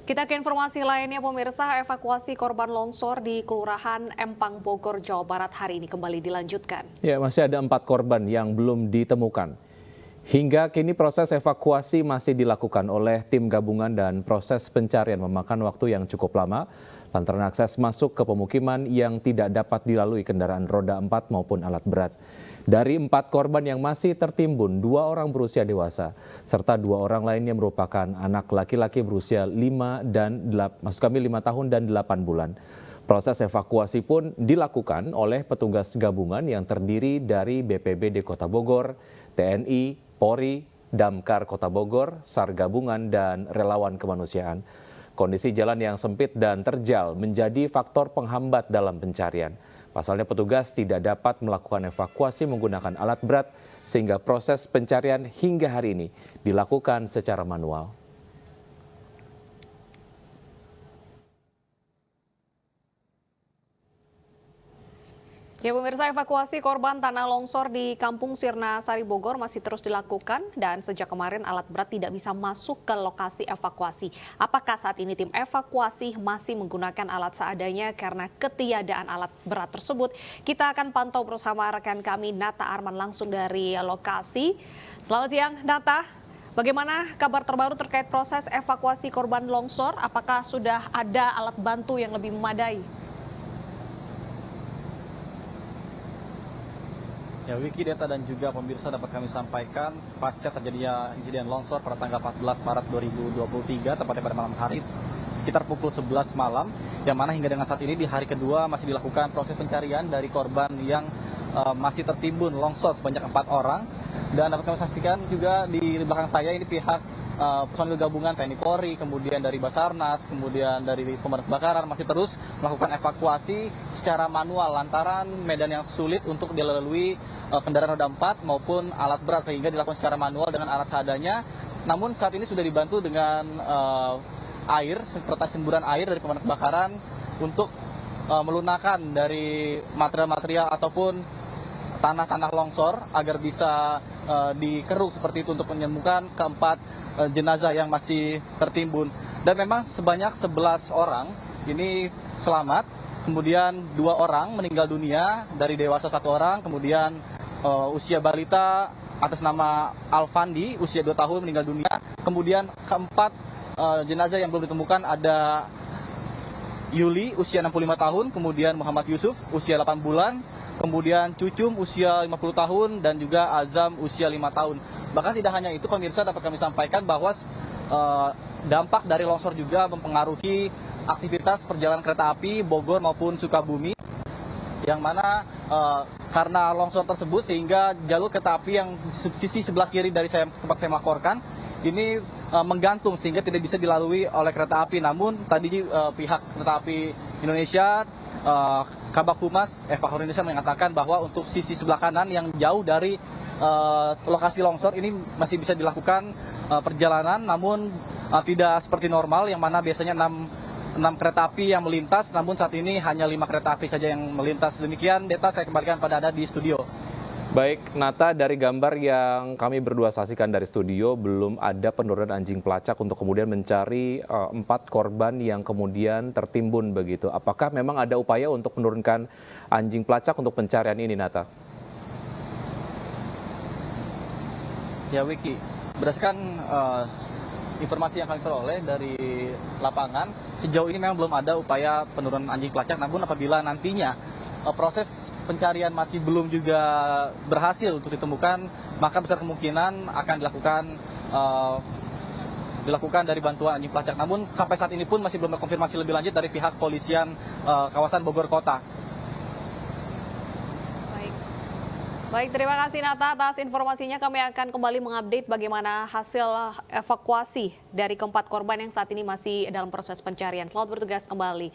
Kita ke informasi lainnya, pemirsa. Evakuasi korban longsor di Kelurahan Empang, Bogor, Jawa Barat hari ini kembali dilanjutkan. Ya, masih ada 4 korban yang belum ditemukan. Hingga kini proses evakuasi masih dilakukan oleh tim gabungan dan proses pencarian memakan waktu yang cukup lama lantaran akses masuk ke pemukiman yang tidak dapat dilalui kendaraan roda 4 maupun alat berat. Dari 4 korban yang masih tertimbun, 2 orang berusia dewasa, serta 2 orang lainnya merupakan anak laki-laki berusia 5 tahun dan 8 bulan. Proses evakuasi pun dilakukan oleh petugas gabungan yang terdiri dari BPBD Kota Bogor, TNI, Polri, Damkar Kota Bogor, SAR Gabungan, dan relawan kemanusiaan. Kondisi jalan yang sempit dan terjal menjadi faktor penghambat dalam pencarian. Pasalnya petugas tidak dapat melakukan evakuasi menggunakan alat berat sehingga proses pencarian hingga hari ini dilakukan secara manual. Ya, pemirsa, evakuasi korban tanah longsor di Kampung Sirna Sari, Bogor masih terus dilakukan dan sejak kemarin alat berat tidak bisa masuk ke lokasi evakuasi. Apakah saat ini tim evakuasi masih menggunakan alat seadanya karena ketiadaan alat berat tersebut? Kita akan pantau bersama rekan kami Nata Arman langsung dari lokasi. Selamat siang, Nata. Bagaimana kabar terbaru terkait proses evakuasi korban longsor? Apakah sudah ada alat bantu yang lebih memadai? Ya, Wiki, data dan juga pemirsa dapat kami sampaikan pasca terjadinya insiden longsor pada tanggal 14 Maret 2023, tepatnya pada malam hari sekitar pukul 11 malam, yang mana hingga dengan saat ini di hari kedua masih dilakukan proses pencarian dari korban yang masih tertimbun longsor sebanyak 4 orang. Dan dapat kami saksikan juga di belakang saya ini pihak personil gabungan TNI Polri, kemudian dari Basarnas, kemudian dari pemadam kebakaran masih terus melakukan evakuasi secara manual lantaran medan yang sulit untuk dilalui kendaraan roda 4 maupun alat berat, sehingga dilakukan secara manual dengan alat seadanya. Namun saat ini sudah dibantu dengan air, serta semburan air dari pemadam kebakaran untuk melunakkan dari material-material ataupun tanah-tanah longsor agar bisa dikeruk seperti itu untuk menyembuhkan keempat jenazah yang masih tertimbun. Dan memang sebanyak 11 orang ini selamat, kemudian 2 orang meninggal dunia, dari dewasa 1 orang, kemudian usia balita atas nama Alfandi usia 2 tahun meninggal dunia. Kemudian keempat jenazah yang belum ditemukan ada Yuli usia 65 tahun, kemudian Muhammad Yusuf usia 8 bulan, kemudian Cucum usia 50 tahun, dan juga Azam usia 5 tahun. Bahkan tidak hanya itu, pemirsa, dapat kami sampaikan bahwa dampak dari longsor juga mempengaruhi aktivitas perjalanan kereta api Bogor maupun Sukabumi, yang mana karena longsor tersebut sehingga jalur kereta api yang sisi sebelah kiri dari tempat saya melaporkan ini menggantung sehingga tidak bisa dilalui oleh kereta api. Namun tadi pihak kereta api Indonesia, Kabak Humas Eva Indonesia mengatakan bahwa untuk sisi sebelah kanan yang jauh dari lokasi longsor ini masih bisa dilakukan perjalanan, namun tidak seperti normal yang mana biasanya 6 kereta api yang melintas, namun saat ini hanya 5 kereta api saja yang melintas. Demikian data, saya kembalikan pada Anda di studio. Baik, Nata, dari gambar yang kami berdua saksikan dari studio, belum ada penurunan anjing pelacak untuk kemudian mencari 4 korban yang kemudian tertimbun begitu. Apakah memang ada upaya untuk menurunkan anjing pelacak untuk pencarian ini, Nata? Ya, Wiki, berdasarkan informasi yang kami peroleh dari lapangan, sejauh ini memang belum ada upaya penurunan anjing pelacak. Namun apabila nantinya proses pencarian masih belum juga berhasil untuk ditemukan, maka besar kemungkinan akan dilakukan dari bantuan anjing pelacak. Namun sampai saat ini pun masih belum ada konfirmasi lebih lanjut dari pihak polisian kawasan Bogor Kota. Baik, terima kasih Nata atas informasinya. Kami akan kembali mengupdate bagaimana hasil evakuasi dari keempat korban yang saat ini masih dalam proses pencarian. Selamat bertugas kembali.